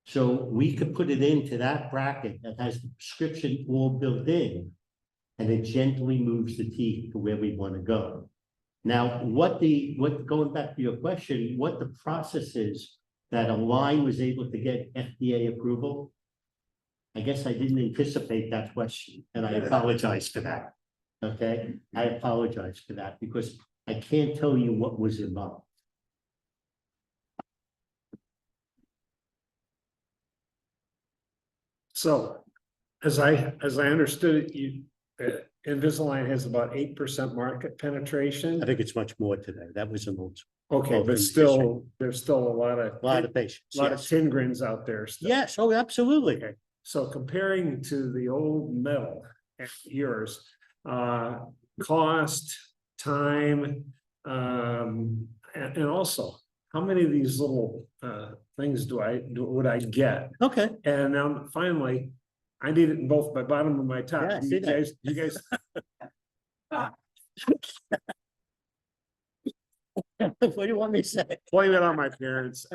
So we could put it into that bracket that has the prescription all built in, and it gently moves the teeth to where we want to go. Now, going back to your question, what the process is that Align was able to get FDA approval, I guess I didn't anticipate that question, and I apologize for that. Okay, I apologize for that because I can't tell you what was involved. So, as I understood it, Invisalign has about 8% market penetration. I think it's much more today. That was an old. Okay, but still, there's still a lot of patients, a lot of tin grins out there. Still. Yes, oh, absolutely. Okay, so comparing to the old metal, yours, cost, time, and also, how many of these little things would I get? Okay. And now finally, I need it in both my bottom and my top. Yeah, I Do see you that. guys, you guys, What do you want me to say? blame it on my parents.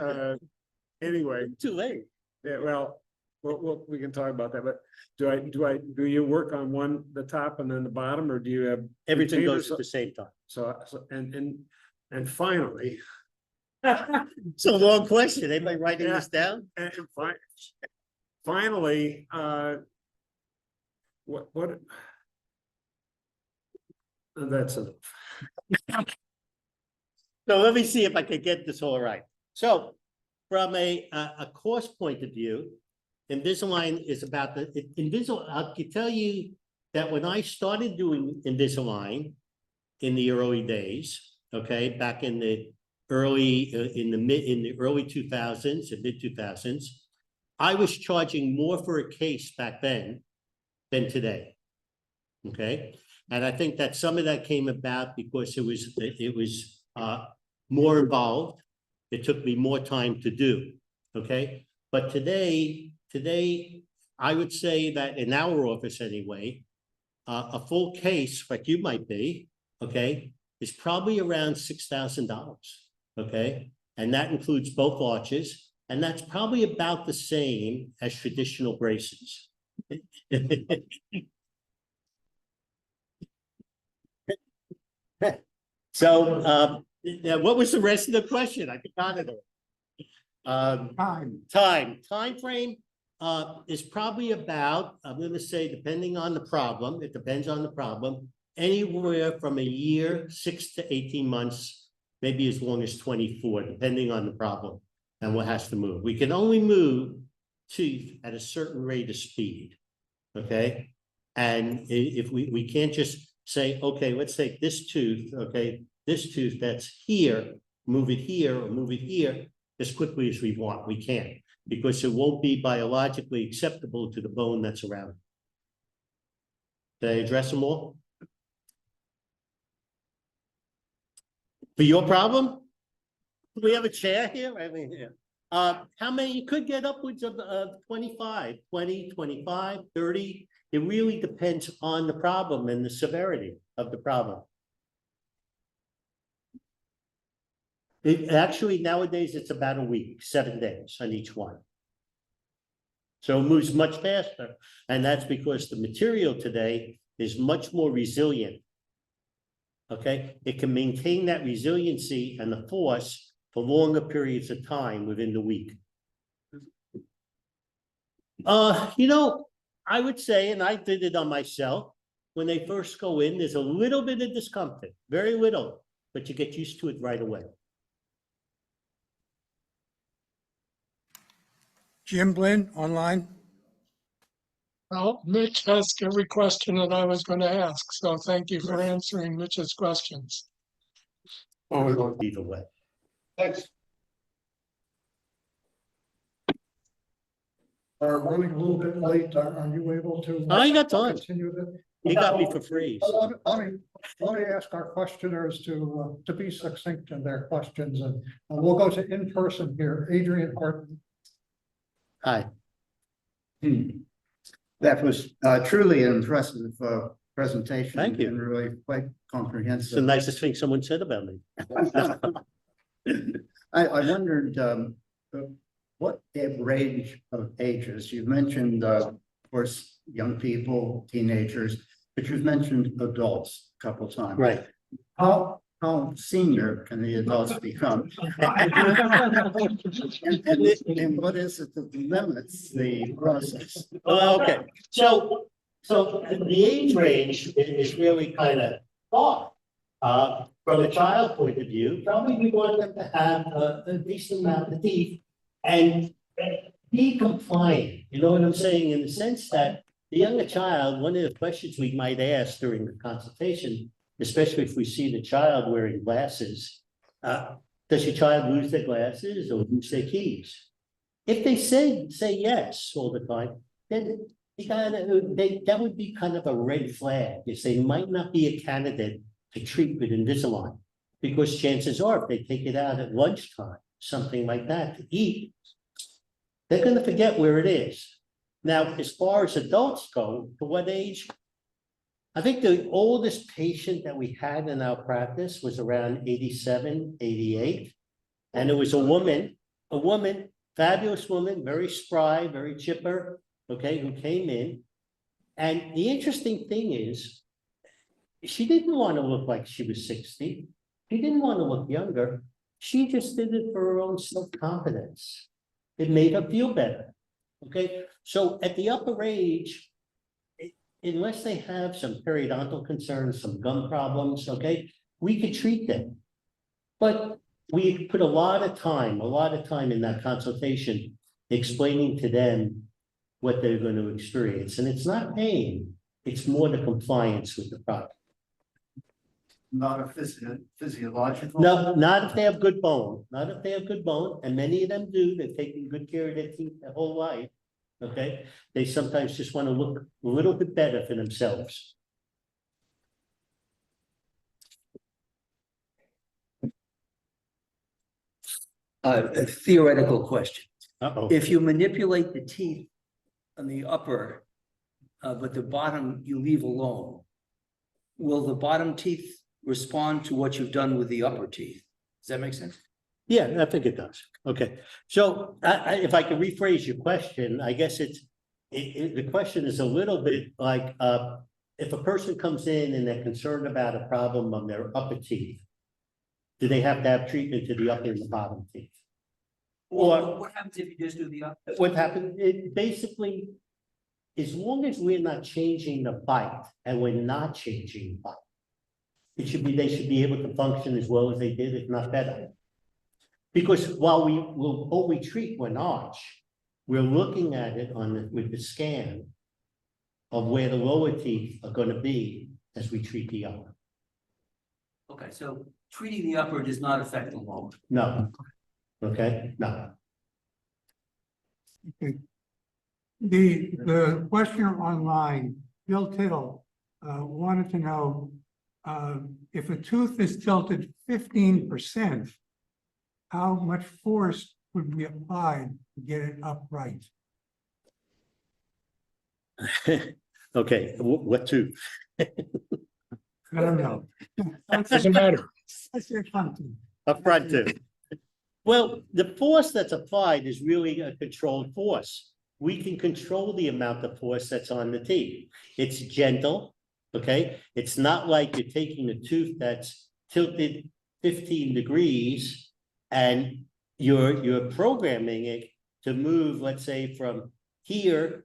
Anyway, Too late. yeah, well, we can talk about that, but do you work on the top and then the bottom, or do you have? Everything goes containers? at the same time. So, and finally. It's a long question. Anybody writing Yeah. this down? And finally, what? That's it. So let me see if I can get this all right. So from a cost point of view, Invisalign is about I can tell you that when I started doing Invisalign in the early days, okay, back in the early 2000s and mid 2000s, I was charging more for a case back then than today. Okay. And I think that some of that came about because it was more involved. It took me more time to do. Okay. But today, I would say that in our office anyway, a full case, like you might be, okay, is probably around $6,000. Okay. And that includes both arches. And that's probably about the same as traditional braces. So, what was the rest of the question? I forgot it all. Time frame is probably about, I'm going to say, depending on the problem, it depends on the problem, anywhere from a year, 6 to 18 months, maybe as long as 24, depending on the problem and what has to move. We can only move teeth at a certain rate of speed, okay? And if we can't just say, okay, let's take this tooth, okay, this tooth that's here, move it here or move it here as quickly as we want. We can't, because it won't be biologically acceptable to the bone that's around it. Did I address them all? For your problem? Do we have a chair here? I mean, yeah. How many? You could get upwards of 25, 20, 25, 30. It really depends on the problem and the severity of the problem. Actually, nowadays, it's about a week, 7 days on each one. So it moves much faster. And that's because the material today is much more resilient. Okay, it can maintain that resiliency and the force for longer periods of time within the week. You know, I would say, and I did it on myself, when they first go in, there's a little bit of discomfort, very little, but you get used to it right away. Jim Blinn, online. Well, Mitch asked every question that I was going to ask, so thank you for answering Mitch's questions. Either way. Thanks. Are running a little bit late. Are you able to? I got time. Continue this? You got me for free. So. Let me ask our questioners to be succinct in their questions, and we'll go to in person here. Adrian Horton. Hi. That was truly an impressive presentation. Thank you. And really quite comprehensive. It's the nicest thing someone said about me. I wondered what range of ages, you've mentioned, of course, young people, teenagers, but you've mentioned adults a couple of times. Right. How senior can the adults become? and what is it that limits the process? Okay, so the age range is really kind of off. From a child point of view, probably we want them to have a decent amount of teeth and be compliant. You know what I'm saying? In the sense that the younger child, one of the questions we might ask during the consultation, especially if we see the child wearing glasses, does your child lose their glasses or lose their keys? If they say yes all the time, then that would be kind of a red flag, if they might not be a candidate to treat with Invisalign. Because chances are, if they take it out at lunchtime, something like that to eat, they're gonna forget where it is. Now, as far as adults go, to what age? I think the oldest patient that we had in our practice was around 87, 88. And it was a woman, fabulous woman, very spry, very chipper, okay, who came in. And the interesting thing is, she didn't want to look like she was 60. She didn't want to look younger. She just did it for her own self-confidence. It made her feel better. Okay, so at the upper age, unless they have some periodontal concerns, some gum problems, okay, we could treat them. But we put a lot of time in that consultation explaining to them what they're going to experience. And it's not pain, it's more the compliance with the product. Not a physiological? No, not if they have good bone, not if they have good bone, and many of them do, they're taking good care of their teeth their whole life, okay? They sometimes just want to look a little bit better for themselves. A theoretical question. Uh-oh. If you manipulate the teeth on the upper, but the bottom you leave alone, will the bottom teeth respond to what you've done with the upper teeth? Does that make sense? Yeah, I think it does. Okay, so if I can rephrase your question, I guess the question is a little bit like, if a person comes in and they're concerned about a problem on their upper teeth, do they have to have treatment to the upper and the bottom teeth? Or what happens if you just do the upper? what happens, it basically, as long as we're not changing the bite and we're not changing the bite, they should be able to function as well as they did, if not better. Because while we will only treat one arch, we're looking at it with the scan of where the lower teeth are going to be as we treat the upper. Okay, so treating the upper does not affect the lower. No. Okay, no. Okay. The questioner online, Bill Tittle, wanted to know if a tooth is tilted 15%, how much force would be applied to get it upright? Okay, what tooth? I don't know. Doesn't matter. I said front tooth. A front tooth. Well, the force that's applied is really a controlled force. We can control the amount of force that's on the teeth. It's gentle, okay? It's not like you're taking a tooth that's tilted 15 degrees and you're programming it to move, let's say, from here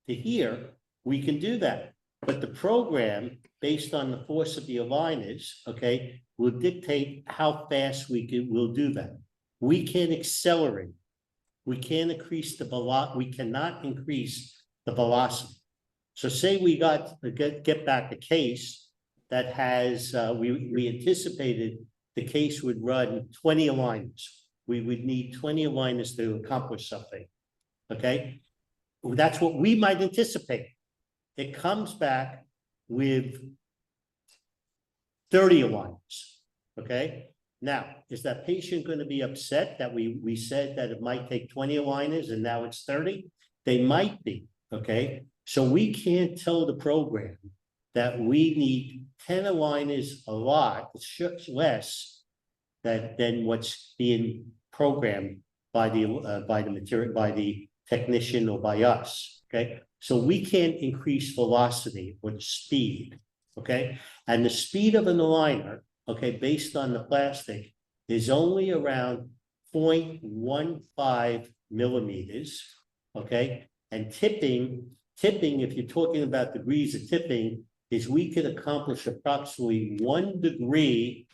to here. We can do that. But the program, based on the force of the aligners, okay, will dictate how fast we'll do that. We can accelerate. We can't increase the velocity. We cannot increase the velocity. So say we get back a case that has, we anticipated the case would run 20 aligners. We would need 20 aligners to accomplish something, okay? That's what we might anticipate. It comes back with 30 aligners, okay? Now, is that patient going to be upset that we said that it might take 20 aligners and now it's 30? They might be, okay? So we can't tell the program that we need 10 aligners a lot, it's less than what's being programmed by the technician or by us, okay? So we can't increase velocity or the speed, okay? And the speed of an aligner, okay, based on the plastic, is only around 0.15 millimeters, okay? And tipping, if you're talking about degrees of tipping, is we could accomplish approximately 1 degree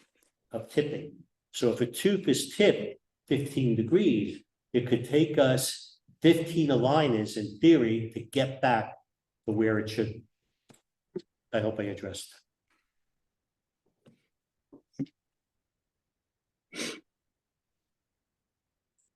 of tipping. So if a tooth is tipped 15 degrees, it could take us 15 aligners in theory to get back to where it should be. I hope I addressed.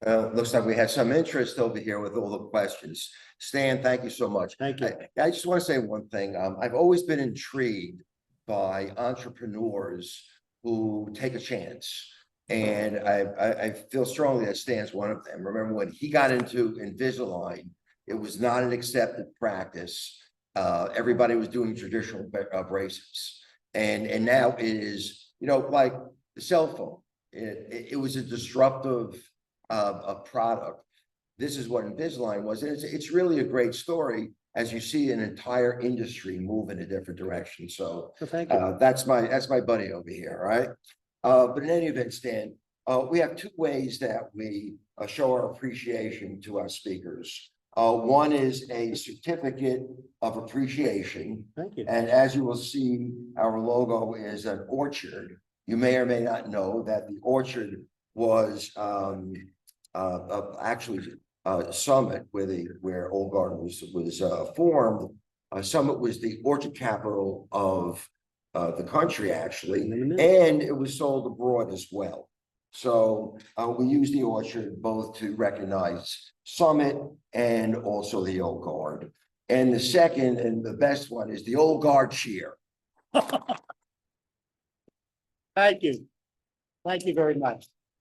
Looks like we had some interest over here with all the questions. Stan, thank you so much. Thank you. I just want to say one thing. I've always been intrigued by entrepreneurs who take a chance. And I feel strongly that Stan's one of them. Remember when he got into Invisalign, it was not an accepted practice. Everybody was doing traditional braces. And now it is, you know, like the cell phone. It was a disruptive a product. This is what Invisalign was, and it's really a great story as you see an entire industry move in a different direction. So Thank you. that's my buddy over here, right? But in any event, Stan, we have two ways that we show our appreciation to our speakers. One is a certificate of appreciation. Thank you. And as you will see, our logo is an orchard. You may or may not know that the orchard was actually Summit, where Old Garden was formed. Summit was the orchard capital of the country, actually, and it was sold abroad as well. So we use the orchard both to recognize Summit and also the Old Guard. And the second and the best one is the Old Guard cheer. Thank you. Thank you very much.